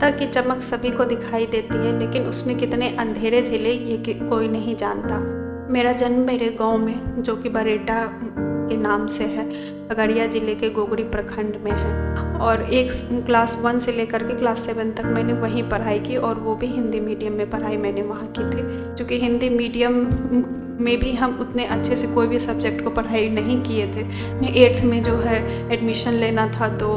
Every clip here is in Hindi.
सफलता की चमक सभी को दिखाई देती है, लेकिन उसने कितने अंधेरे झेले ये कोई नहीं जानता। मेरा जन्म मेरे गांव में, जो कि बरेटा के नाम से है, खगड़िया ज़िले के गोगरी प्रखंड में है। और क्लास 1 से लेकर के क्लास 7 तक मैंने वहीं पढ़ाई की, और वो भी हिंदी मीडियम में पढ़ाई मैंने वहाँ की थी। क्योंकि हिंदी मीडियम में भी हम उतने अच्छे से कोई भी सब्जेक्ट को पढ़ाई नहीं किए थे। 8th में जो है एडमिशन लेना था, तो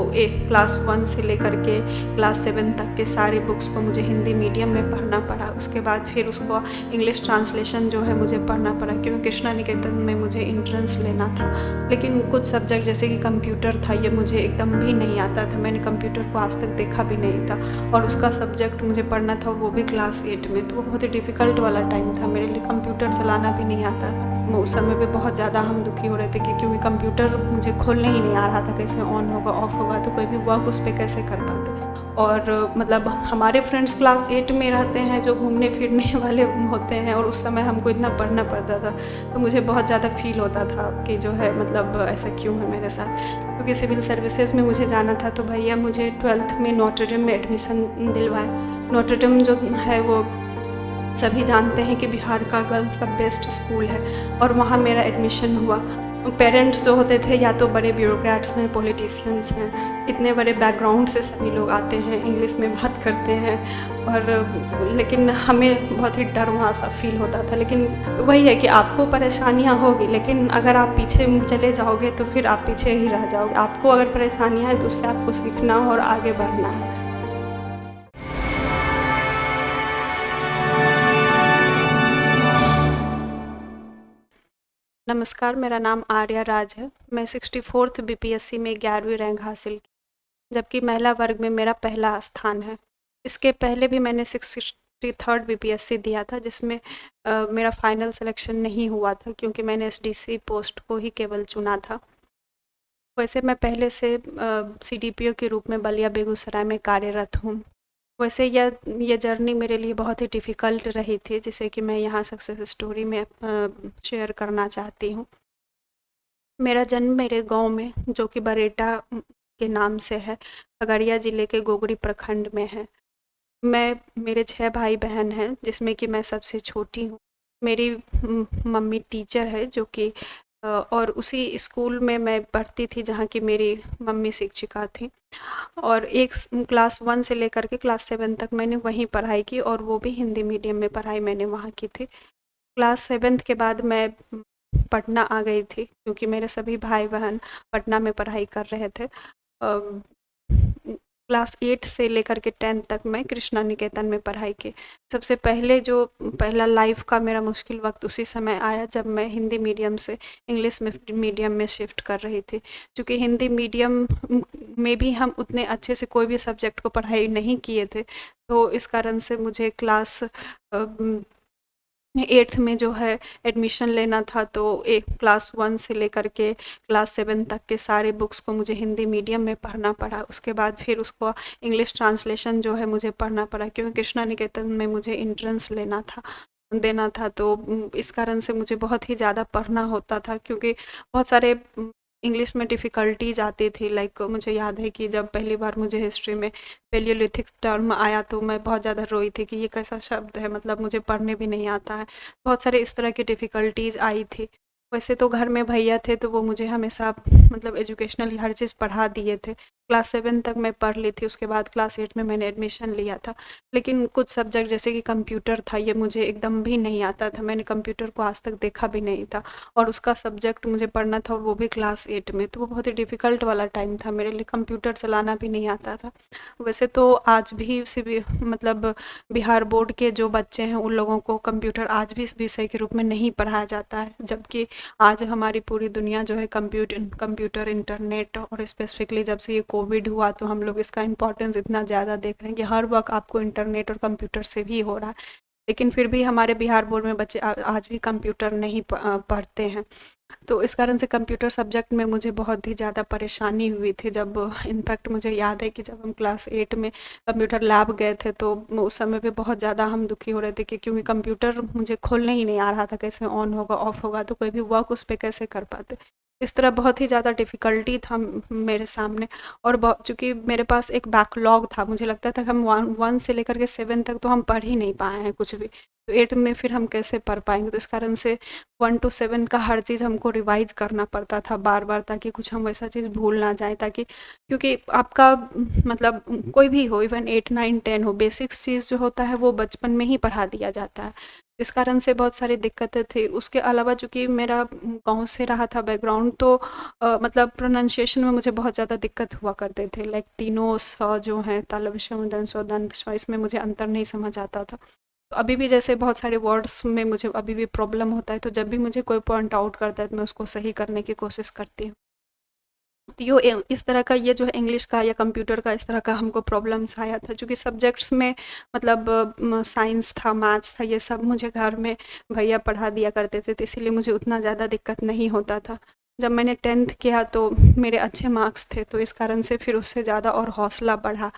क्लास 1 से लेकर के क्लास 7 तक के सारे बुक्स को मुझे हिंदी मीडियम में पढ़ना पड़ा। उसके बाद फिर उसको इंग्लिश ट्रांसलेशन जो है मुझे पढ़ना पड़ा, क्योंकि कृष्णा निकेतन में मुझे एंट्रेंस लेना था। लेकिन कुछ सब्जेक्ट जैसे कि कंप्यूटर था, ये मुझे एकदम भी नहीं आता था। मैंने कंप्यूटर को आज तक देखा भी नहीं था, और उसका सब्जेक्ट मुझे पढ़ना था, वो भी क्लास 8 में। तो वो बहुत ही डिफ़िकल्ट वाला टाइम था मेरे लिए। कंप्यूटर चलाना भी नहीं आता था। उस समय पे बहुत ज़्यादा हम दुखी हो रहे थे क्योंकि कंप्यूटर मुझे खोलने ही नहीं आ रहा था, कैसे ऑन होगा ऑफ होगा, तो कोई भी वर्क उस पर कैसे कर पाते। और मतलब हमारे फ्रेंड्स क्लास 8 में रहते हैं जो घूमने फिरने वाले होते हैं, और उस समय हमको इतना पढ़ना पड़ता था। तो मुझे बहुत ज़्यादा फील होता था कि जो है मतलब ऐसा क्यों है मेरे साथ। क्योंकि सिविल सर्विसेज में मुझे जाना था, तो भैया मुझे 12th में नोटर डेम में एडमिशन दिलवाए। नोटर डेम जो है वो सभी जानते हैं कि बिहार का गर्ल्स का बेस्ट स्कूल है, और वहाँ मेरा एडमिशन हुआ। पेरेंट्स जो होते थे या तो बड़े ब्यूरोक्रेट्स हैं, पॉलिटिशियंस हैं, इतने बड़े बैकग्राउंड से सभी लोग आते हैं, इंग्लिश में बात करते हैं, और लेकिन हमें बहुत ही डर वहाँ सा फील होता था। लेकिन तो वही है कि आपको परेशानियाँ होगी, लेकिन अगर आप पीछे चले जाओगे तो फिर आप पीछे ही रह जाओगे। आपको अगर परेशानियाँ हैं तो उससे आपको सीखना और आगे बढ़ना है। नमस्कार, मेरा नाम आर्या राज है। मैं 64th बीपीएससी में 11वीं रैंक हासिल की, जबकि महिला वर्ग में मेरा पहला स्थान है। इसके पहले भी मैंने 63rd बीपीएससी दिया था, जिसमें मेरा फाइनल सिलेक्शन नहीं हुआ था, क्योंकि मैंने एसडीसी पोस्ट को ही केवल चुना था। वैसे मैं पहले से सीडीपीओ के रूप में बलिया बेगूसराय में कार्यरत हूँ। वैसे यह जर्नी मेरे लिए बहुत ही डिफ़िकल्ट रही थी, जिसे कि मैं यहाँ सक्सेस स्टोरी में शेयर करना चाहती हूँ। मेरा जन्म मेरे गांव में, जो कि बरेटा के नाम से है, खगड़िया ज़िले के गोगरी प्रखंड में है। मेरे 6 भाई बहन हैं, जिसमें कि मैं सबसे छोटी हूँ। मेरी मम्मी टीचर है, जो कि और उसी स्कूल में मैं पढ़ती थी जहाँ की मेरी मम्मी शिक्षिका थी। और क्लास 1 से लेकर के क्लास 7 तक मैंने वहीं पढ़ाई की, और वो भी हिंदी मीडियम में पढ़ाई मैंने वहाँ की थी। क्लास 7 के बाद मैं पटना आ गई थी, क्योंकि मेरे सभी भाई बहन पटना में पढ़ाई कर रहे थे। क्लास 8 से लेकर के 10th तक मैं कृष्णा निकेतन में पढ़ाई की। सबसे पहले जो पहला लाइफ का मेरा मुश्किल वक्त उसी समय आया, जब मैं हिंदी मीडियम से इंग्लिश मीडियम में शिफ्ट कर रही थी। क्योंकि हिंदी मीडियम में भी हम उतने अच्छे से कोई भी सब्जेक्ट को पढ़ाई नहीं किए थे, तो इस कारण से मुझे क्लास 8th में जो है एडमिशन लेना था, तो क्लास 1 से लेकर के क्लास 7 तक के सारे बुक्स को मुझे हिंदी मीडियम में पढ़ना पड़ा। उसके बाद फिर उसको इंग्लिश ट्रांसलेशन जो है मुझे पढ़ना पड़ा, क्योंकि कृष्णा निकेतन में मुझे एंट्रेंस देना था। तो इस कारण से मुझे बहुत ही ज़्यादा पढ़ना होता था, क्योंकि बहुत सारे इंग्लिश में डिफ़िकल्टीज आती थी। लाइक मुझे याद है कि जब पहली बार मुझे हिस्ट्री में पेलियोलिथिक टर्म आया, तो मैं बहुत ज़्यादा रोई थी कि ये कैसा शब्द है, मतलब मुझे पढ़ने भी नहीं आता है। बहुत सारे इस तरह की डिफ़िकल्टीज आई थी। वैसे तो घर में भैया थे, तो वो मुझे हमेशा मतलब एजुकेशनली हर चीज़ पढ़ा दिए थे। क्लास 7 तक मैं पढ़ ली थी, उसके बाद क्लास 8 में मैंने एडमिशन लिया था। लेकिन कुछ सब्जेक्ट जैसे कि कंप्यूटर था, ये मुझे एकदम भी नहीं आता था। मैंने कंप्यूटर को आज तक देखा भी नहीं था, और उसका सब्जेक्ट मुझे पढ़ना था, और वो भी क्लास 8 में। तो वो बहुत ही डिफ़िकल्ट वाला टाइम था मेरे लिए। कंप्यूटर चलाना भी नहीं आता था। वैसे तो आज भी मतलब बिहार बोर्ड के जो बच्चे हैं, उन लोगों को कंप्यूटर आज भी इस विषय के रूप में नहीं पढ़ाया जाता है, जबकि आज हमारी पूरी दुनिया जो है कंप्यूटर इंटरनेट, और स्पेसिफिकली जब से ये कोविड हुआ, तो हम लोग इसका इम्पोर्टेंस इतना ज़्यादा देख रहे हैं कि हर वक्त आपको इंटरनेट और कंप्यूटर से भी हो रहा है। लेकिन फिर भी हमारे बिहार बोर्ड में बच्चे आज भी कंप्यूटर नहीं पढ़ते हैं। तो इस कारण से कंप्यूटर सब्जेक्ट में मुझे बहुत ही ज़्यादा परेशानी हुई थी। जब इनफैक्ट मुझे याद है कि जब हम क्लास 8 में कंप्यूटर लैब गए थे, तो उस समय पे बहुत ज़्यादा हम दुखी हो रहे थे क्योंकि कंप्यूटर मुझे खोलने ही नहीं आ रहा था, कैसे ऑन होगा ऑफ होगा, तो कोई भी वर्क उस पर कैसे कर पाते। इस तरह बहुत ही ज़्यादा डिफ़िकल्टी था मेरे सामने। और चूँकि मेरे पास एक बैकलॉग था, मुझे लगता था कि हम 1 से लेकर के 7 तक तो हम पढ़ ही नहीं पाए हैं कुछ भी, तो 8 में फिर हम कैसे पढ़ पाएंगे। तो इस कारण से 1 to 7 का हर चीज़ हमको रिवाइज करना पड़ता था बार बार, ताकि कुछ हम वैसा चीज़ भूल ना जाए, ताकि क्योंकि आपका मतलब कोई भी हो, इवन 8 9 10 हो, बेसिक्स चीज़ जो होता है वो बचपन में ही पढ़ा दिया जाता है। इस कारण से बहुत सारी दिक्कतें थी। उसके अलावा चूँकि मेरा गाँव से रहा था बैकग्राउंड, तो मतलब प्रोनाउंसिएशन में मुझे बहुत ज़्यादा दिक्कत हुआ करते थे। लाइक तीनों स जो हैं, तालव्य श दंत स्व दंत स्व, इसमें मुझे अंतर नहीं समझ आता था। तो अभी भी जैसे बहुत सारे वर्ड्स में मुझे अभी भी प्रॉब्लम होता है, तो जब भी मुझे कोई पॉइंट आउट करता है तो मैं उसको सही करने की कोशिश करती हूँ। तो इस तरह का ये जो है इंग्लिश का या कंप्यूटर का इस तरह का हमको प्रॉब्लम्स आया था, चूँकि सब्जेक्ट्स में मतलब साइंस था, मैथ्स था, ये सब मुझे घर में भैया पढ़ा दिया करते थे, तो इसीलिए मुझे उतना ज़्यादा दिक्कत नहीं होता था। जब मैंने 10th किया तो मेरे अच्छे मार्क्स थे, तो इस कारण से फिर उससे ज़्यादा और हौसला बढ़ा।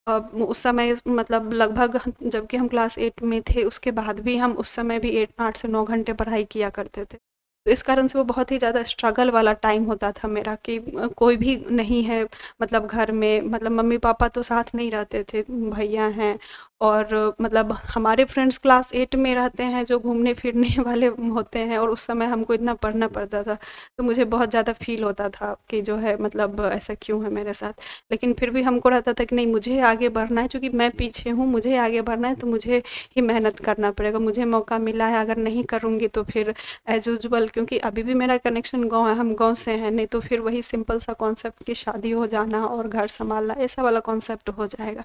उस समय मतलब लगभग जबकि हम क्लास 8 में थे, उसके बाद भी हम उस समय भी 8 से 9 घंटे पढ़ाई किया करते थे। तो इस कारण से वो बहुत ही ज़्यादा स्ट्रगल वाला टाइम होता था मेरा, कि कोई भी नहीं है, मतलब घर में मतलब मम्मी-पापा तो साथ नहीं रहते थे, भैया हैं, और मतलब हमारे फ्रेंड्स क्लास 8 में रहते हैं जो घूमने-फिरने वाले होते हैं, और उस समय हमको इतना पढ़ना पड़ता था। तो मुझे बहुत ज़्यादा फ़ील होता था कि जो है मतलब ऐसा क्यों है मेरे साथ। लेकिन फिर भी हमको रहता था कि नहीं, मुझे आगे बढ़ना है, चूँकि मैं पीछे हूँ, मुझे आगे बढ़ना है, तो मुझे ही मेहनत करना पड़ेगा। मुझे मौका मिला है, अगर नहीं करूँगी तो फिर एज़ यूजुअल, क्योंकि अभी भी मेरा कनेक्शन गाँव है, हम गाँव से हैं, नहीं तो फिर वही सिंपल सा कॉन्सेप्ट कि शादी हो जाना और घर सँभालना, ऐसा वाला कॉन्सेप्ट हो जाएगा।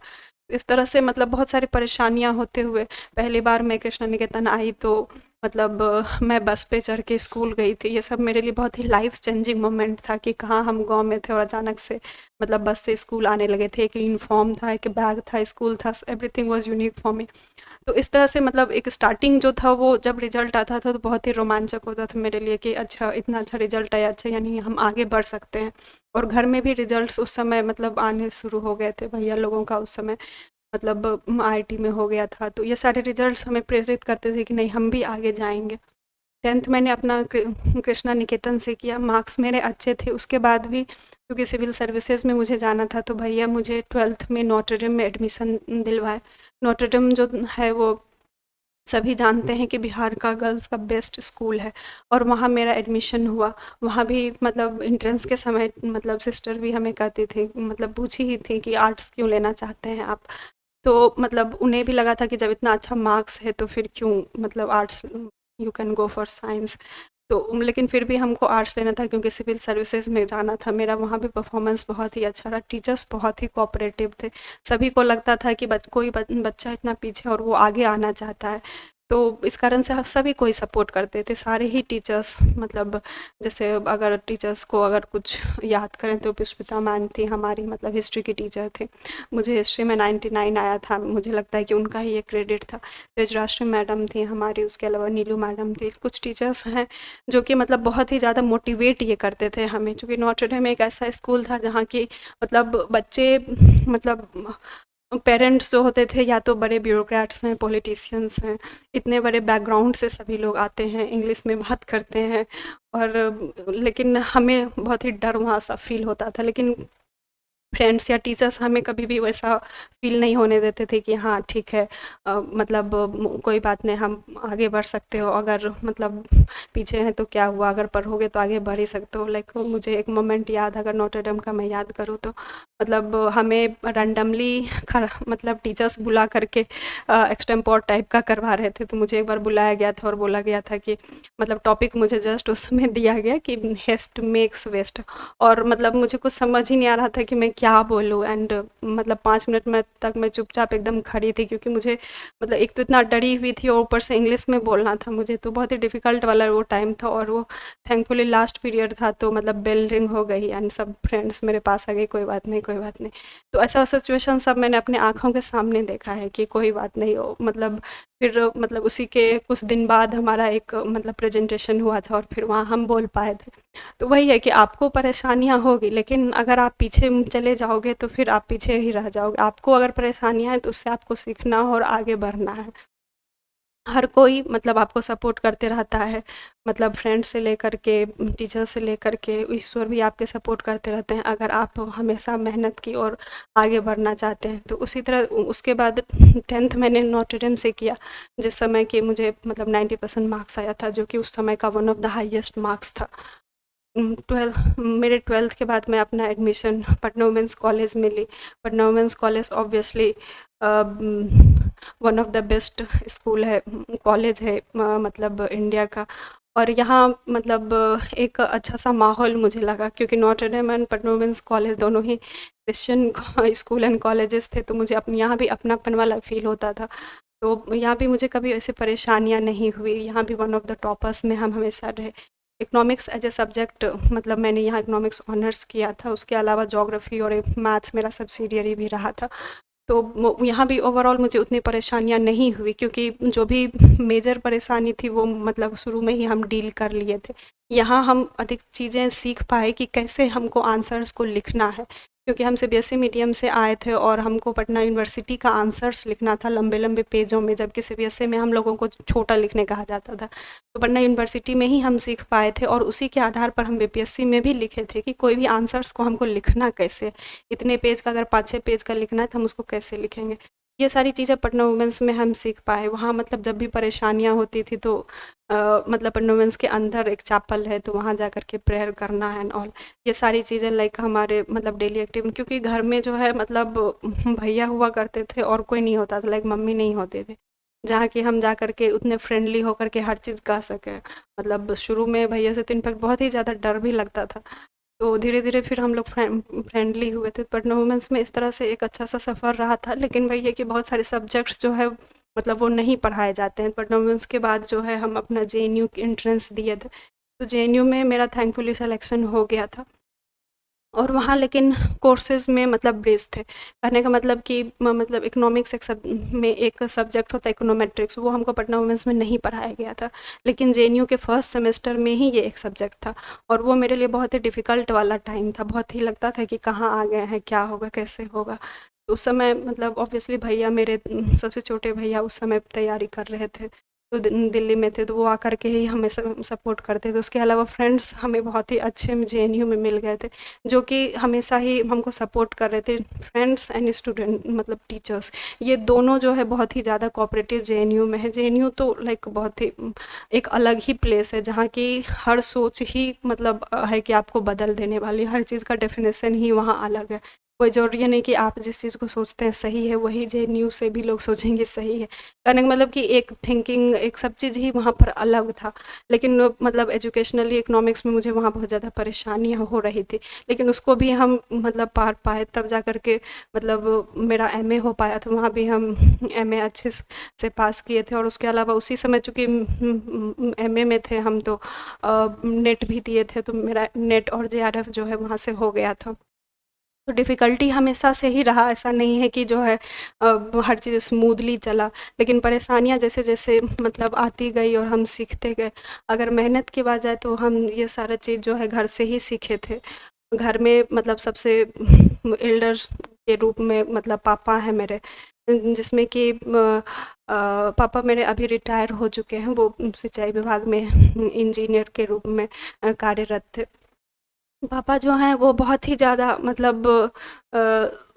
इस तरह से मतलब बहुत सारी परेशानियाँ होते हुए पहली बार मैं कृष्णा निकेतन आई, तो मतलब मैं बस पे चढ़ के स्कूल गई थी। ये सब मेरे लिए बहुत ही लाइफ चेंजिंग मोमेंट था, कि कहाँ हम गाँव में थे और अचानक से मतलब बस से स्कूल आने लगे थे। एक यूनिफ़ॉर्म था, एक बैग था, स्कूल था, everything was unique for me. तो इस तरह से मतलब एक स्टार्टिंग जो था, वो जब रिज़ल्ट आता था तो बहुत ही रोमांचक होता था मेरे लिए, कि अच्छा इतना अच्छा रिज़ल्ट आया, अच्छा यानी हम आगे बढ़ सकते हैं। और घर में भी रिज़ल्ट्स उस समय मतलब आने शुरू हो गए थे, भैया लोगों का उस समय मतलब आईआईटी में हो गया था, तो ये सारे रिजल्ट्स हमें प्रेरित करते थे कि नहीं, हम भी आगे जाएँगे। 10th मैंने अपना कृष्णा निकेतन से किया, मार्क्स मेरे अच्छे थे। उसके बाद भी क्योंकि सिविल सर्विसेज में मुझे जाना था, तो भैया मुझे 12th में नोटर डेम में एडमिशन दिलवाए। नोटर डेम जो है वो सभी जानते हैं कि बिहार का गर्ल्स का बेस्ट स्कूल है, और वहाँ मेरा एडमिशन हुआ। वहाँ भी मतलब एंट्रेंस के समय मतलब सिस्टर भी हमें कहती थी, मतलब पूछी ही थी कि आर्ट्स क्यों लेना चाहते हैं आप? तो मतलब उन्हें भी लगा था कि जब इतना अच्छा मार्क्स है तो फिर क्यों मतलब arts, you can go for science. तो लेकिन फिर भी हमको आर्ट्स लेना था, क्योंकि सिविल सर्विसेज में जाना था। मेरा वहाँ भी परफॉर्मेंस बहुत ही अच्छा रहा, टीचर्स बहुत ही कोऑपरेटिव थे। सभी को लगता था कि कोई बच्चा इतना पीछे और वो आगे आना चाहता है, तो इस कारण से हम सभी कोई सपोर्ट करते थे, सारे ही टीचर्स। मतलब जैसे अगर टीचर्स को अगर कुछ याद करें तो पुष्पिता मैम थी हमारी, मतलब हिस्ट्री की टीचर थी। मुझे हिस्ट्री में 99 आया था, मुझे लगता है कि उनका ही ये क्रेडिट था। तेजराष्ट्री मैडम थी हमारी, उसके अलावा नीलू मैडम थी। कुछ टीचर्स हैं जो कि मतलब बहुत ही ज़्यादा मोटिवेट ये करते थे हमें, चूँकि नॉट डेम एक ऐसा स्कूल था जहाँ की मतलब बच्चे मतलब पेरेंट्स जो होते थे या तो बड़े ब्यूरोक्रेट्स हैं, पॉलिटिशियंस हैं, इतने बड़े बैकग्राउंड से सभी लोग आते हैं, इंग्लिश में बात करते हैं, और लेकिन हमें बहुत ही डर वहाँ सा फील होता था। लेकिन फ्रेंड्स या टीचर्स हमें कभी भी वैसा फील नहीं होने देते थे कि हाँ ठीक है, मतलब कोई बात नहीं, हम आगे बढ़ सकते हो, अगर मतलब पीछे हैं तो क्या हुआ, अगर पढ़ोगे तो आगे बढ़ ही सकते हो। लाइक मुझे एक मोमेंट याद, अगर नोटर डेम का मैं याद करूँ तो मतलब हमें रैंडमली मतलब टीचर्स बुला करके एक्सटेम्पोर टाइप का करवा रहे थे। तो मुझे एक बार बुलाया गया था और बोला गया था कि मतलब टॉपिक मुझे जस्ट उस समय दिया गया कि हेस्ट मेक्स वेस्ट, और मतलब मुझे कुछ समझ ही नहीं आ रहा था कि मैं क्या बोलूँ। एंड मतलब 5 मिनट में तक मैं चुपचाप एकदम खड़ी थी, क्योंकि मुझे मतलब एक तो इतना डरी हुई थी और ऊपर से इंग्लिश में बोलना था मुझे, तो बहुत ही डिफ़िकल्ट वाला वो टाइम था। और वो थैंकफुली लास्ट पीरियड था, तो मतलब बेल रिंग हो गई एंड सब फ्रेंड्स मेरे पास आ गए, कोई बात नहीं कोई बात नहीं। तो ऐसा सिचुएशन सब मैंने अपने आँखों के सामने देखा है कि कोई बात नहीं हो। मतलब फिर मतलब उसी के कुछ दिन बाद हमारा एक मतलब प्रेजेंटेशन हुआ था, और फिर वहाँ हम बोल पाए थे। तो वही है कि आपको परेशानियाँ होगी, लेकिन अगर आप पीछे चले जाओगे तो फिर आप पीछे ही रह जाओगे। आपको अगर परेशानियाँ हैं तो उससे आपको सीखना और आगे बढ़ना है। हर कोई मतलब आपको सपोर्ट करते रहता है, मतलब फ्रेंड से लेकर के, टीचर से लेकर के, ईश्वर भी आपके सपोर्ट करते रहते हैं अगर आप हमेशा मेहनत की ओर आगे बढ़ना चाहते हैं। तो उसी तरह उसके बाद 10th मैंने नॉट डेम से किया, जिस समय कि मुझे मतलब 90% मार्क्स आया था, जो कि उस समय का one of the highest marks था। 12 मेरे 12th के बाद मैं अपना एडमिशन पटना वुमेंस कॉलेज में ली। Patna women's college obviously one of the best school है, कॉलेज है, मतलब इंडिया का। और यहाँ मतलब एक अच्छा सा माहौल मुझे लगा, क्योंकि not them and Patna women's college दोनों ही क्रिश्चियन स्कूल एंड कॉलेजेस थे, तो मुझे अपने यहाँ भी अपनापन वाला फील होता था। तो यहाँ भी मुझे कभी ऐसे परेशानियाँ नहीं हुई, यहाँ भी वन ऑफ द टॉपर्स में हम हमेशा रहे। इकोनॉमिक्स एज ए सब्जेक्ट, मतलब मैंने यहाँ इकोनॉमिक्स ऑनर्स किया था, उसके अलावा ज्योग्राफी और मैथ्स मेरा सब्सिडियरी भी रहा था। तो यहाँ भी ओवरऑल मुझे उतनी परेशानियाँ नहीं हुई, क्योंकि जो भी मेजर परेशानी थी वो मतलब शुरू में ही हम डील कर लिए थे। यहाँ हम अधिक चीज़ें सीख पाए कि कैसे हमको आंसर्स को लिखना है, क्योंकि हम सीबीएसई मीडियम से आए थे और हमको पटना यूनिवर्सिटी का आंसर्स लिखना था लंबे लंबे पेजों में, जबकि सीबीएसई में हम लोगों को छोटा लिखने कहा जाता था। तो पटना यूनिवर्सिटी में ही हम सीख पाए थे, और उसी के आधार पर हम बीपीएससी में भी लिखे थे कि कोई भी आंसर्स को हमको लिखना कैसे, इतने पेज का अगर 5-6 पेज का लिखना है तो हम उसको कैसे लिखेंगे। ये सारी चीज़ें पटना वुमेंस में हम सीख पाए। वहाँ मतलब जब भी परेशानियाँ होती थी तो मतलब पटना वुमेंस के अंदर एक चैपल है, तो वहाँ जा कर के प्रेयर करना एंड ऑल, ये सारी चीज़ें लाइक हमारे मतलब डेली एक्टिव, क्योंकि घर में जो है मतलब भैया हुआ करते थे और कोई नहीं होता था, लाइक मम्मी नहीं होते थे, जहाँ कि हम जा कर के उतने फ्रेंडली होकर के हर चीज़ कह सकें। मतलब शुरू में भैया से तो इनफैक्ट बहुत ही ज़्यादा डर भी लगता था। तो धीरे-धीरे फिर हम लोग फ्रेंडली हुए थे। पटना वुमेंस में इस तरह से एक अच्छा सा सफ़र रहा था, लेकिन वही है कि बहुत सारे सब्जेक्ट्स जो है मतलब वो नहीं पढ़ाए जाते हैं। पटना वुमेंस के बाद जो है हम अपना जेएनयू एंट्रेंस दिए थे, तो जेएनयू में मेरा थैंकफुली सिलेक्शन हो गया था। और वहाँ लेकिन कोर्सेज़ में मतलब ब्रेस थे। कहने का मतलब कि मतलब इकोनॉमिक्स में एक सब्जेक्ट होता है इकोनोमेट्रिक्स, वो हमको पटना वुमेंस में नहीं पढ़ाया गया था। लेकिन जेएनयू के फर्स्ट सेमेस्टर में ही ये एक सब्जेक्ट था, और वो मेरे लिए बहुत ही डिफ़िकल्ट वाला टाइम था। बहुत ही लगता था कि कहाँ आ गए हैं, क्या होगा, कैसे होगा? तो उस समय मतलब ऑब्वियसली भैया मेरे सबसे छोटे भैया उस समय तैयारी कर रहे थे। तो दिल्ली में थे, तो वो आकर के ही हमें सपोर्ट करते थे। उसके अलावा फ्रेंड्स हमें बहुत ही अच्छे जेएनयू में मिल गए थे, जो कि हमेशा ही हमको सपोर्ट कर रहे थे। फ्रेंड्स एंड स्टूडेंट मतलब टीचर्स, ये दोनों जो है बहुत ही ज़्यादा कोऑपरेटिव जेएनयू में है। जेएनयू तो लाइक बहुत ही एक अलग ही प्लेस है, जहाँ की हर सोच ही मतलब है कि आपको बदल देने वाली, हर चीज़ का डेफिनेशन ही वहाँ अलग है। कोई ज़रूरी नहीं कि आप जिस चीज़ को सोचते हैं सही है, वही जेएनयू से भी लोग सोचेंगे सही है। कहने का मतलब कि एक थिंकिंग, एक सब चीज़ ही वहाँ पर अलग था। लेकिन मतलब एजुकेशनली इकोनॉमिक्स में मुझे वहाँ बहुत ज़्यादा परेशानियाँ हो रही थी, लेकिन उसको भी हम मतलब पार पाए, तब जा कर के मतलब मेरा एमए हो पाया था। वहाँ भी हम एमए अच्छे से पास किए थे, और उसके अलावा उसी समय चूँकि एमए में थे हम, तो नेट भी दिए थे, तो मेरा नेट और जेआरएफ जो है वहाँ से हो गया था। तो डिफ़िकल्टी हमेशा से ही रहा, ऐसा नहीं है कि जो है हर चीज़ स्मूथली चला, लेकिन परेशानियाँ जैसे-जैसे मतलब आती गई और हम सीखते गए। अगर मेहनत की बात जाए तो हम ये सारा चीज़ जो है घर से ही सीखे थे। घर में मतलब सबसे एल्डर्स के रूप में मतलब पापा हैं मेरे, जिसमें कि पापा मेरे अभी रिटायर हो चुके हैं, वो सिंचाई विभाग में इंजीनियर के रूप में कार्यरत थे। पापा जो हैं वो बहुत ही ज़्यादा मतलब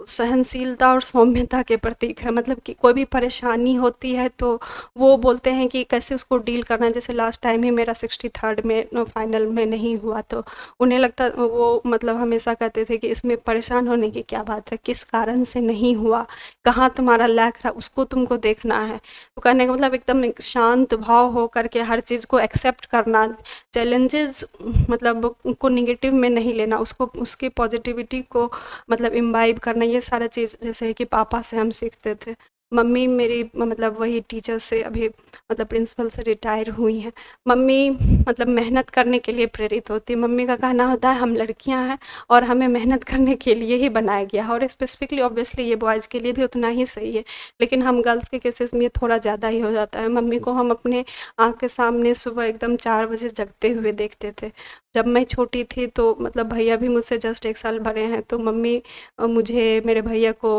सहनशीलता और सौम्यता के प्रतीक है, मतलब कि कोई भी परेशानी होती है तो वो बोलते हैं कि कैसे उसको डील करना है। जैसे लास्ट टाइम ही मेरा 63rd में फाइनल में नहीं हुआ, तो उन्हें लगता, वो मतलब हमेशा कहते थे कि इसमें परेशान होने की क्या बात है, किस कारण से नहीं हुआ, कहाँ तुम्हारा लैक रहा, उसको तुमको देखना है। तो कहने का मतलब एकदम एक शांत भाव हो करके हर चीज़ को एक्सेप्ट करना, चैलेंजेस मतलब को निगेटिव में नहीं लेना, उसको उसकी पॉजिटिविटी को मतलब इम्बाइब करना, ये सारा चीज़ जैसे है कि पापा से हम सीखते थे। मम्मी मेरी मतलब वही टीचर से अभी मतलब प्रिंसिपल से रिटायर हुई हैं। मम्मी मतलब मेहनत करने के लिए प्रेरित होती है। मम्मी का कहना होता है हम लड़कियां हैं और हमें मेहनत करने के लिए ही बनाया गया है, और स्पेसिफिकली ऑब्वियसली ये बॉयज़ के लिए भी उतना ही सही है, लेकिन हम गर्ल्स के केसेस में ये थोड़ा ज़्यादा ही हो जाता है। मम्मी को हम अपने आँख के सामने सुबह एकदम 4 बजे जगते हुए देखते थे। जब मैं छोटी थी तो मतलब भैया भी मुझसे जस्ट 1 साल बड़े हैं, तो मम्मी मुझे, मेरे भैया को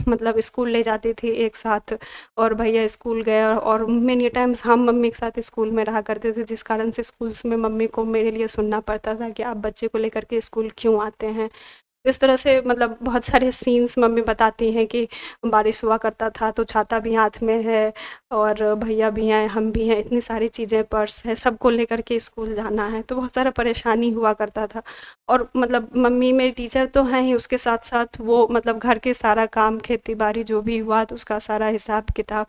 मतलब स्कूल ले जाती थी 1 साथ, और भैया स्कूल गए, और मेनी टाइम्स हम मम्मी के साथ स्कूल में रहा करते थे, जिस कारण से स्कूल्स में मम्मी को मेरे लिए सुनना पड़ता था कि आप बच्चे को लेकर के स्कूल क्यों आते हैं। इस तरह से मतलब बहुत सारे सीन्स मम्मी बताती हैं कि बारिश हुआ करता था तो छाता भी हाथ में है, और भैया भी हैं, हम भी हैं, इतनी सारी चीज़ें, पर्स है, सबको लेकर के स्कूल जाना है, तो बहुत सारा परेशानी हुआ करता था। और मतलब मम्मी मेरी टीचर तो हैं ही, उसके साथ साथ वो मतलब घर के सारा काम, खेती बाड़ी जो भी हुआ तो उसका सारा हिसाब किताब,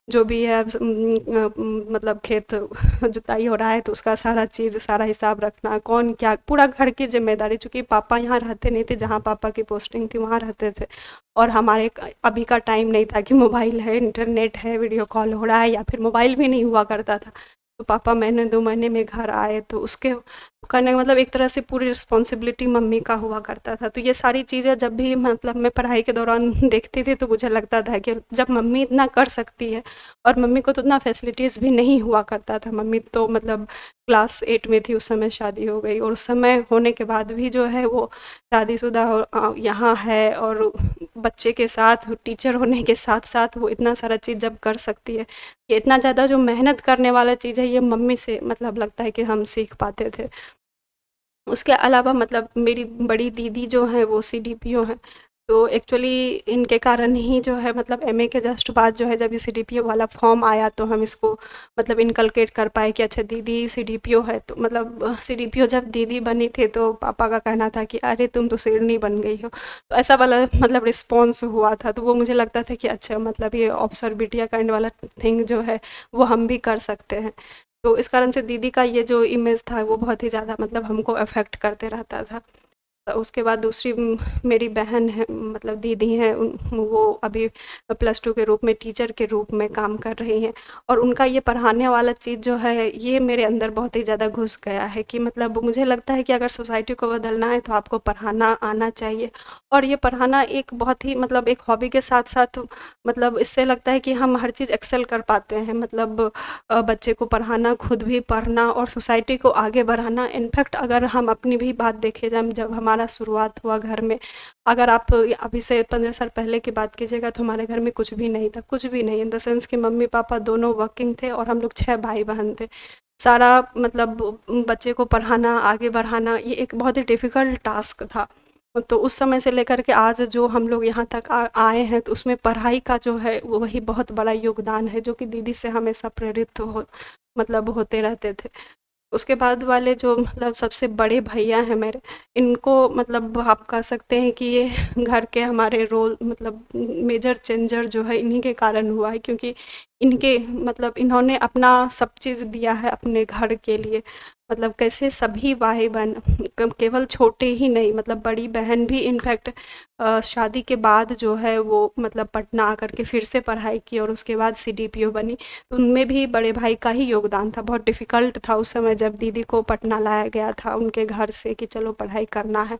जो भी है मतलब खेत जुताई हो रहा है तो उसका सारा चीज़, सारा हिसाब रखना, कौन क्या, पूरा घर की जिम्मेदारी, चूँकि पापा यहाँ रहते नहीं थे, जहाँ पापा की पोस्टिंग थी वहाँ रहते थे, और हमारे अभी का टाइम नहीं था कि मोबाइल है, इंटरनेट है, वीडियो कॉल हो रहा है, या फिर मोबाइल भी नहीं हुआ करता था। तो पापा महीने 2 महीने में घर आए तो उसके करने का मतलब एक तरह से पूरी रिस्पॉन्सिबिलिटी मम्मी का हुआ करता था। तो ये सारी चीज़ें जब भी मतलब मैं पढ़ाई के दौरान देखती थी तो मुझे लगता था कि जब मम्मी इतना कर सकती है, और मम्मी को तो उतना फैसिलिटीज़ भी नहीं हुआ करता था, मम्मी तो मतलब क्लास 8 में थी उस समय शादी हो गई, और उस समय होने के बाद भी जो है वो शादीशुदा यहाँ है, और बच्चे के साथ टीचर होने के साथ साथ वो इतना सारा चीज़ जब कर सकती है, ये इतना ज़्यादा जो मेहनत करने वाला चीज़ है ये मम्मी से मतलब लगता है कि हम सीख पाते थे। उसके अलावा मतलब मेरी बड़ी दीदी जो हैं वो सीडीपीओ हैं, तो एक्चुअली इनके कारण ही जो है मतलब एमए के जस्ट बाद जो है जब ये सीडीपीओ वाला फॉर्म आया तो हम इसको मतलब इनकलकेट कर पाए कि अच्छा दीदी सीडीपीओ है, तो मतलब सीडीपीओ जब दीदी बनी थी तो पापा का कहना था कि अरे तुम तो शेरनी बन गई हो, तो ऐसा वाला मतलब रिस्पॉन्स हुआ था, तो वो मुझे लगता था कि अच्छा मतलब ये ऑफिसर बिटिया काइंड वाला थिंग जो है वो हम भी कर सकते हैं। तो इस कारण से दीदी का ये जो इमेज था वो बहुत ही ज़्यादा मतलब हमको अफेक्ट करते रहता था। उसके बाद दूसरी मेरी बहन है मतलब दीदी हैं, वो अभी प्लस टू के रूप में टीचर के रूप में काम कर रही हैं, और उनका ये पढ़ाने वाला चीज़ जो है ये मेरे अंदर बहुत ही ज़्यादा घुस गया है कि मतलब मुझे लगता है कि अगर सोसाइटी को बदलना है तो आपको पढ़ाना आना चाहिए, और ये पढ़ाना एक बहुत ही मतलब एक हॉबी के साथ साथ मतलब इससे लगता है कि हम हर चीज़ एक्सेल कर पाते हैं, मतलब बच्चे को पढ़ाना, खुद भी पढ़ना, और सोसाइटी को आगे बढ़ाना। इनफैक्ट अगर हम अपनी भी बात देखें, जब हमारा शुरुआत हुआ घर में, अगर आप अभी से 15 साल पहले की बात कीजिएगा तो हमारे घर में कुछ भी नहीं था, कुछ भी नहीं, इन द सेंस कि मम्मी पापा दोनों वर्किंग थे और हम लोग 6 भाई बहन थे। सारा मतलब बच्चे को पढ़ाना, आगे बढ़ाना, ये एक बहुत ही डिफ़िकल्ट टास्क था। तो उस समय से लेकर के आज जो हम लोग यहाँ तक आए हैं तो उसमें पढ़ाई का जो है वो वही बहुत बड़ा योगदान है, जो कि दीदी से हमेशा प्रेरित हो मतलब होते रहते थे। उसके बाद वाले जो मतलब सबसे बड़े भैया हैं मेरे, इनको मतलब आप कह सकते हैं कि ये घर के हमारे रोल मतलब मेजर चेंजर जो है इन्हीं के कारण हुआ है, क्योंकि इनके मतलब इन्होंने अपना सब चीज़ दिया है अपने घर के लिए। मतलब कैसे सभी भाई बहन केवल छोटे ही नहीं, मतलब बड़ी बहन भी इनफैक्ट शादी के बाद जो है वो मतलब पटना आकर के फिर से पढ़ाई की और उसके बाद सीडीपीओ बनी, तो उनमें भी बड़े भाई का ही योगदान था। बहुत डिफ़िकल्ट था उस समय जब दीदी को पटना लाया गया था उनके घर से कि चलो पढ़ाई करना है।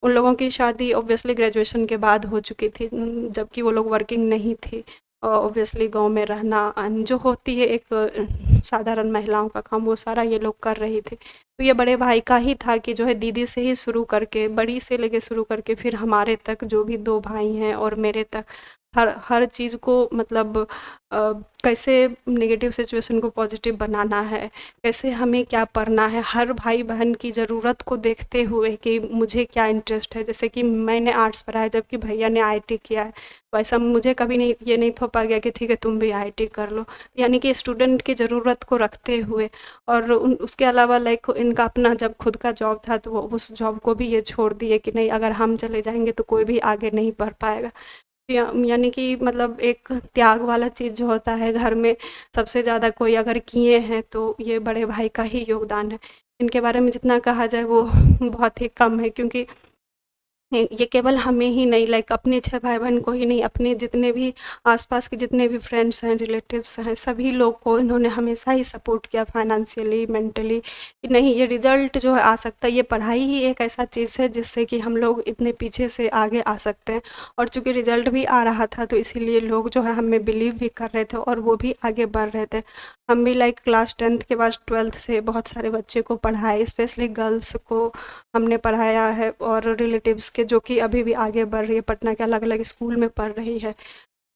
उन लोगों की शादी ऑब्वियसली ग्रेजुएशन के बाद हो चुकी थी, जबकि वो लोग वर्किंग नहीं थी। ऑब्वियसली गांव में रहना जो होती है एक साधारण महिलाओं का काम, वो सारा ये लोग कर रही थी। तो ये बड़े भाई का ही था कि जो है दीदी से ही शुरू करके, बड़ी से लेके शुरू करके फिर हमारे तक जो भी 2 भाई हैं और मेरे तक हर हर चीज़ को मतलब कैसे नेगेटिव सिचुएशन को पॉजिटिव बनाना है, कैसे हमें क्या पढ़ना है, हर भाई बहन की ज़रूरत को देखते हुए कि मुझे क्या इंटरेस्ट है। जैसे कि मैंने आर्ट्स पढ़ा है जबकि भैया ने आईटी किया है, तो ऐसा मुझे कभी नहीं ये नहीं थोपा गया कि ठीक है तुम भी आईटी कर लो, यानी कि स्टूडेंट की ज़रूरत को रखते हुए। और उसके अलावा लाइक इनका अपना जब खुद का जॉब था तो वो उस जॉब को भी ये छोड़ दिए कि नहीं अगर हम चले जाएंगे तो कोई भी आगे नहीं बढ़ पाएगा। यानी कि मतलब एक त्याग वाला चीज़ जो होता है घर में, सबसे ज़्यादा कोई अगर किए हैं तो ये बड़े भाई का ही योगदान है। इनके बारे में जितना कहा जाए वो बहुत ही कम है, क्योंकि ये केवल हमें ही नहीं, लाइक अपने 6 भाई बहन को ही नहीं, अपने जितने भी आसपास के जितने भी फ्रेंड्स हैं, रिलेटिव्स हैं, सभी लोग को इन्होंने हमेशा ही सपोर्ट किया फाइनेंशियली, मेंटली, कि नहीं ये रिजल्ट जो है आ सकता है, ये पढ़ाई ही एक ऐसा चीज़ है जिससे कि हम लोग इतने पीछे से आगे आ सकते हैं। और चूँकि रिजल्ट भी आ रहा था तो इसीलिए लोग जो है हमें बिलीव भी कर रहे थे और वो भी आगे बढ़ रहे थे। हम भी लाइक क्लास 10th के बाद 12th से बहुत सारे बच्चे को पढ़ाए, स्पेशली गर्ल्स को हमने पढ़ाया है, और रिलेटिव्स के जो कि अभी भी आगे बढ़ रही है, पटना के अलग अलग स्कूल में पढ़ रही है।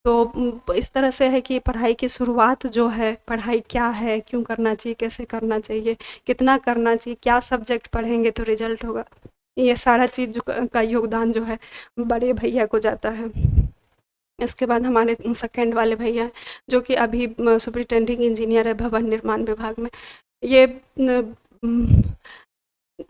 तो इस तरह से है कि पढ़ाई की शुरुआत जो है, पढ़ाई क्या है, क्यों करना चाहिए, कैसे करना चाहिए, कितना करना चाहिए, क्या सब्जेक्ट पढ़ेंगे तो रिजल्ट होगा, ये सारा चीज़ का योगदान जो है बड़े भैया को जाता है। इसके बाद हमारे सेकंड वाले भैया हैं, जो कि अभी सुपरिटेंडिंग इंजीनियर है भवन निर्माण विभाग में। ये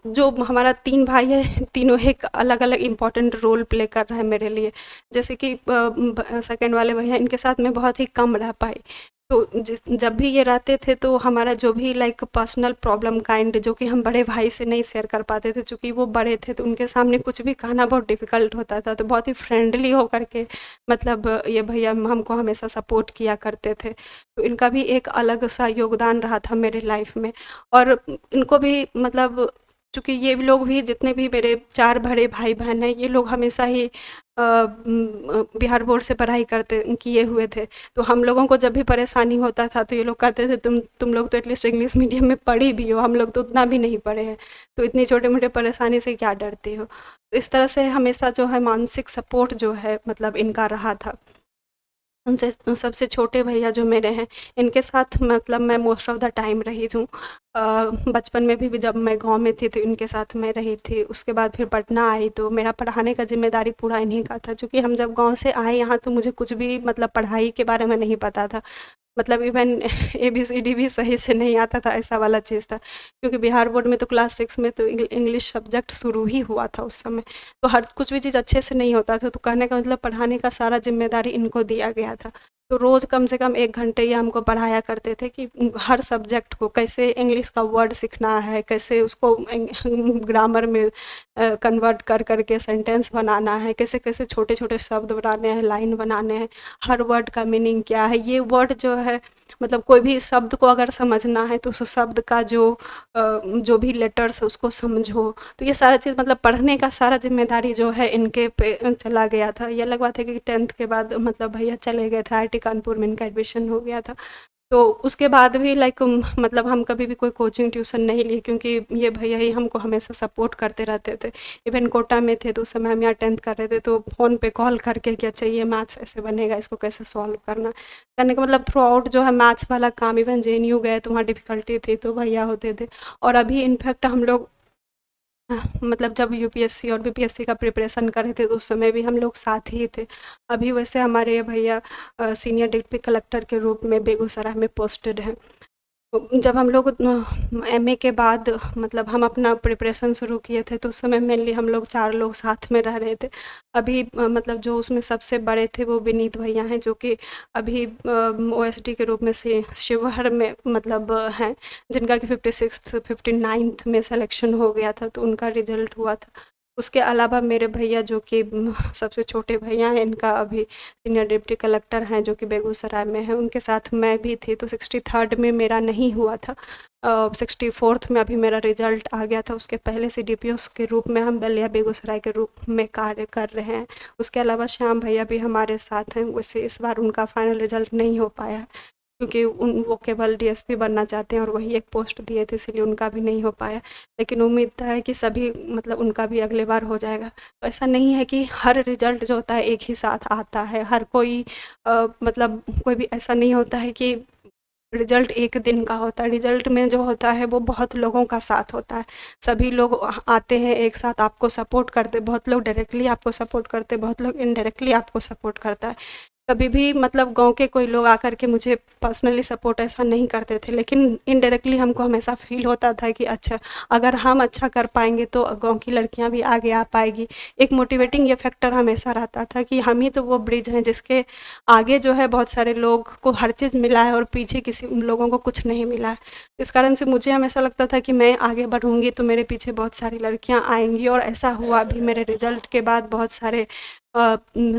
जो हमारा 3 भाई है, तीनों एक अलग-अलग इम्पोर्टेंट रोल प्ले कर रहा है मेरे लिए। जैसे कि सेकंड वाले भैया, इनके साथ मैं बहुत ही कम रह पाई। तो जब भी ये रहते थे तो हमारा जो भी लाइक पर्सनल प्रॉब्लम काइंड जो कि हम बड़े भाई से नहीं शेयर कर पाते थे, चूँकि वो बड़े थे तो उनके सामने कुछ भी कहना बहुत डिफ़िकल्ट होता था। तो बहुत ही फ्रेंडली होकर के मतलब ये भैया हमको हमेशा सपोर्ट किया करते थे। तो इनका भी एक अलग-सा योगदान रहा था मेरे लाइफ़ में। और इनको भी मतलब चूँकि ये लोग भी, जितने भी मेरे 4 बड़े भाई-बहन हैं, ये लोग हमेशा ही बिहार बोर्ड से पढ़ाई करते किए हुए थे। तो हम लोगों को जब भी परेशानी होता था तो ये लोग कहते थे तुम लोग तो एटलीस्ट इंग्लिश मीडियम में पढ़ी भी हो, हम लोग तो उतना भी नहीं पढ़े हैं, तो इतनी छोटे-मोटे परेशानी से क्या डरती हो? तो इस तरह से हमेशा जो है मानसिक सपोर्ट जो है मतलब इनका रहा था। उनसे सबसे छोटे भैया जो मेरे हैं, इनके साथ मतलब मैं मोस्ट ऑफ़ द टाइम रही हूँ। बचपन में भी जब मैं गाँव में थी तो इनके साथ मैं रही थी। उसके बाद फिर पटना आई तो मेरा पढ़ाने का ज़िम्मेदारी पूरा इन्हीं का था। चूँकि हम जब गाँव से आए यहाँ तो मुझे कुछ भी मतलब पढ़ाई के बारे में नहीं पता था। मतलब इवन एबीसीडी भी सही से नहीं आता था, ऐसा वाला चीज़ था। क्योंकि बिहार बोर्ड में तो क्लास 6 में तो इंग्लिश सब्जेक्ट शुरू ही हुआ था उस समय। तो हर कुछ भी चीज़ अच्छे से नहीं होता था, तो कहने का मतलब पढ़ाने का सारा ज़िम्मेदारी इनको दिया गया था। तो रोज़ कम से कम 1 घंटे ये हमको पढ़ाया करते थे कि हर सब्जेक्ट को कैसे इंग्लिश का वर्ड सीखना है, कैसे उसको ग्रामर में कन्वर्ट कर के सेंटेंस बनाना है, कैसे-कैसे छोटे-छोटे शब्द बनाने हैं, लाइन बनाने हैं, हर वर्ड का मीनिंग क्या है। ये वर्ड जो है मतलब कोई भी शब्द को अगर समझना है तो उस शब्द का जो भी लेटर्स है उसको समझो। तो ये सारा चीज़ मतलब पढ़ने का सारा ज़िम्मेदारी जो है इनके पे चला गया था। ये अलग बात है कि 10th के बाद मतलब भैया चले गए थे, आईआईटी कानपुर में इनका एडमिशन हो गया था। तो उसके बाद भी लाइक मतलब हम कभी भी कोई कोचिंग ट्यूशन नहीं लिए, क्योंकि ये भैया ही हमको हमेशा सपोर्ट करते रहते थे। इवन कोटा में थे तो उस समय हम यहाँ 10th कर रहे थे तो फ़ोन पे कॉल करके कि अच्छा ये मैथ्स ऐसे बनेगा, इसको कैसे सॉल्व करना है। कहने का मतलब थ्रू आउट जो है मैथ्स वाला काम, इवन जेएनयू गए तो वहाँ डिफ़िकल्टी थी तो भैया होते थे। और अभी इनफैक्ट हम लोग मतलब जब यूपीएससी और बीपीएससी का प्रिपरेशन कर रहे थे तो उस समय भी हम लोग साथ ही थे। अभी वैसे हमारे ये भैया सीनियर डिप्टी कलेक्टर के रूप में बेगूसराय में पोस्टेड हैं। जब हम लोग एमए के बाद मतलब हम अपना प्रिपरेशन शुरू किए थे तो उस समय मेनली हम लोग 4 लोग साथ में रह रहे थे। अभी मतलब जो उसमें सबसे बड़े थे वो विनीत भैया हैं, जो कि अभी ओएसडी के रूप में से शिवहर में मतलब हैं, जिनका कि 56th 59th में सिलेक्शन हो गया था तो उनका रिजल्ट हुआ था। उसके अलावा मेरे भैया जो कि सबसे छोटे भैया हैं, इनका अभी सीनियर डिप्टी कलेक्टर हैं जो कि बेगूसराय में हैं, उनके साथ मैं भी थी। तो 63rd में मेरा नहीं हुआ था, 64th में अभी मेरा रिजल्ट आ गया था। उसके पहले सीडीपीओ के रूप में हम बलिया बेगूसराय के रूप में कार्य कर रहे हैं। उसके अलावा श्याम भैया भी हमारे साथ हैं। वैसे इस बार उनका फाइनल रिजल्ट नहीं हो पाया है, क्योंकि वो केवल डीएसपी बनना चाहते हैं और वही एक पोस्ट दिए थे, इसलिए उनका भी नहीं हो पाया। लेकिन उम्मीद है कि सभी मतलब उनका भी अगले बार हो जाएगा। तो ऐसा नहीं है कि हर रिजल्ट जो होता है एक ही साथ आता है, हर कोई मतलब कोई भी ऐसा नहीं होता है कि रिजल्ट एक दिन का होता है। रिजल्ट में जो होता है वो बहुत लोगों का साथ होता है। सभी लोग आते हैं एक साथ, आपको सपोर्ट करते, बहुत लोग डायरेक्टली आपको सपोर्ट करते, बहुत लोग इनडायरेक्टली आपको सपोर्ट करता है। कभी भी मतलब गाँव के कोई लोग आकर के मुझे पर्सनली सपोर्ट ऐसा नहीं करते थे, लेकिन इनडायरेक्टली हमको हमेशा फ़ील होता था कि अच्छा अगर हम अच्छा कर पाएँगे तो गाँव की लड़कियाँ भी आगे आ पाएगी। एक मोटिवेटिंग ये फैक्टर हमेशा रहता था कि हम ही तो वो ब्रिज हैं जिसके आगे जो है बहुत सारे लोग को हर चीज़ मिला है और पीछे किसी लोगों को कुछ नहीं मिला है। इस कारण से मुझे हमेशा लगता था कि मैं आगे बढ़ूँगी तो मेरे पीछे बहुत सारी लड़कियाँ आएँगी, और ऐसा हुआ भी। मेरे रिजल्ट के बाद बहुत सारे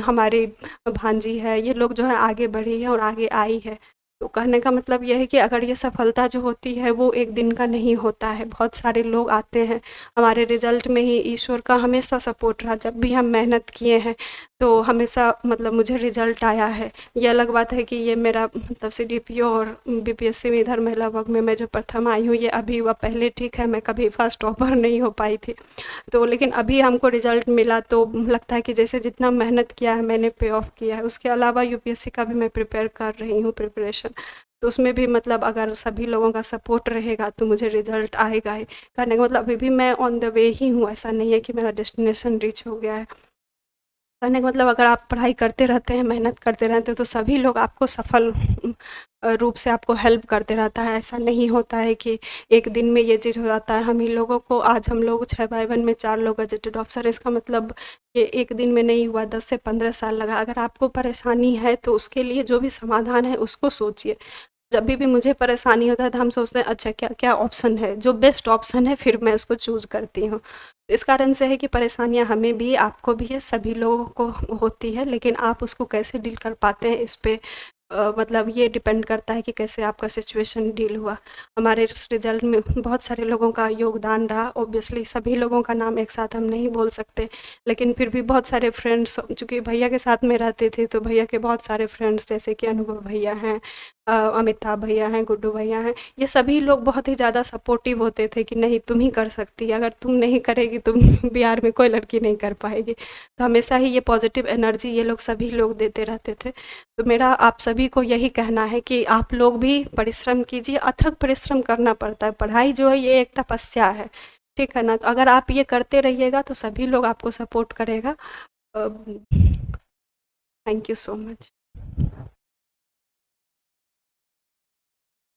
हमारी भांजी है, ये लोग जो है आगे बढ़ी है और आगे आई है। तो कहने का मतलब ये है कि अगर ये सफलता जो होती है वो एक दिन का नहीं होता है, बहुत सारे लोग आते हैं। हमारे रिजल्ट में ही ईश्वर का हमेशा सपोर्ट रहा, जब भी हम मेहनत किए हैं तो हमेशा मतलब मुझे रिजल्ट आया है। ये अलग बात है कि ये मेरा मतलब सीडीपीओ और बीपीएससी में इधर महिला वर्ग में मैं जो प्रथम आई हूँ ये अभी हुआ, पहले ठीक है मैं कभी फर्स्ट टॉपर नहीं हो पाई थी। तो लेकिन अभी हमको रिजल्ट मिला तो लगता है कि जैसे जितना मेहनत किया है मैंने पे ऑफ किया है। उसके अलावा यूपीएससी का भी मैं प्रिपेयर कर रही हूँ प्रिपरेशन, तो उसमें भी मतलब अगर सभी लोगों का सपोर्ट रहेगा तो मुझे रिजल्ट आएगा ही। करने का मतलब अभी भी मैं ऑन द वे ही हूँ, ऐसा नहीं है कि मेरा डेस्टिनेशन रीच हो गया है। कहने का मतलब अगर आप पढ़ाई करते रहते हैं, मेहनत करते रहते हैं तो सभी लोग आपको सफल रूप से आपको हेल्प करते रहता है। ऐसा नहीं होता है कि एक दिन में ये चीज़ हो जाता है। हम ही लोगों को आज हम लोग 6/1 में 4 लोग गजेटेड ऑफिसर, इसका मतलब ये एक दिन में नहीं हुआ, 10 से 15 साल लगा। अगर आपको परेशानी है तो उसके लिए जो भी समाधान है उसको सोचिए। जब भी मुझे परेशानी होता है तो हम सोचते हैं अच्छा क्या क्या ऑप्शन है, जो बेस्ट ऑप्शन है फिर मैं उसको चूज़ करती हूँ। इस कारण से है कि परेशानियाँ हमें भी, आपको भी है, सभी लोगों को होती है, लेकिन आप उसको कैसे डील कर पाते हैं इस पे मतलब ये डिपेंड करता है कि कैसे आपका सिचुएशन डील हुआ। हमारे इस रिजल्ट में बहुत सारे लोगों का योगदान रहा। ऑब्वियसली सभी लोगों का नाम एक साथ हम नहीं बोल सकते, लेकिन फिर भी बहुत सारे फ्रेंड्स, चूँकि भैया के साथ में रहते थे तो भैया के बहुत सारे फ्रेंड्स जैसे कि अनुभव भैया हैं, अमिताभ भैया हैं, गुड्डू भैया हैं, ये सभी लोग बहुत ही ज़्यादा सपोर्टिव होते थे कि नहीं तुम ही कर सकती है, अगर तुम नहीं करेगी तुम बिहार में कोई लड़की नहीं कर पाएगी। तो हमेशा ही ये पॉजिटिव एनर्जी ये लोग सभी लोग देते रहते थे। तो मेरा आप सभी को यही कहना है कि आप लोग भी परिश्रम कीजिए, अथक परिश्रम करना पड़ता है। पढ़ाई जो है ये एक तपस्या है, ठीक है ना? तो अगर आप ये करते रहिएगा तो सभी लोग आपको सपोर्ट करेगा। Thank you so much.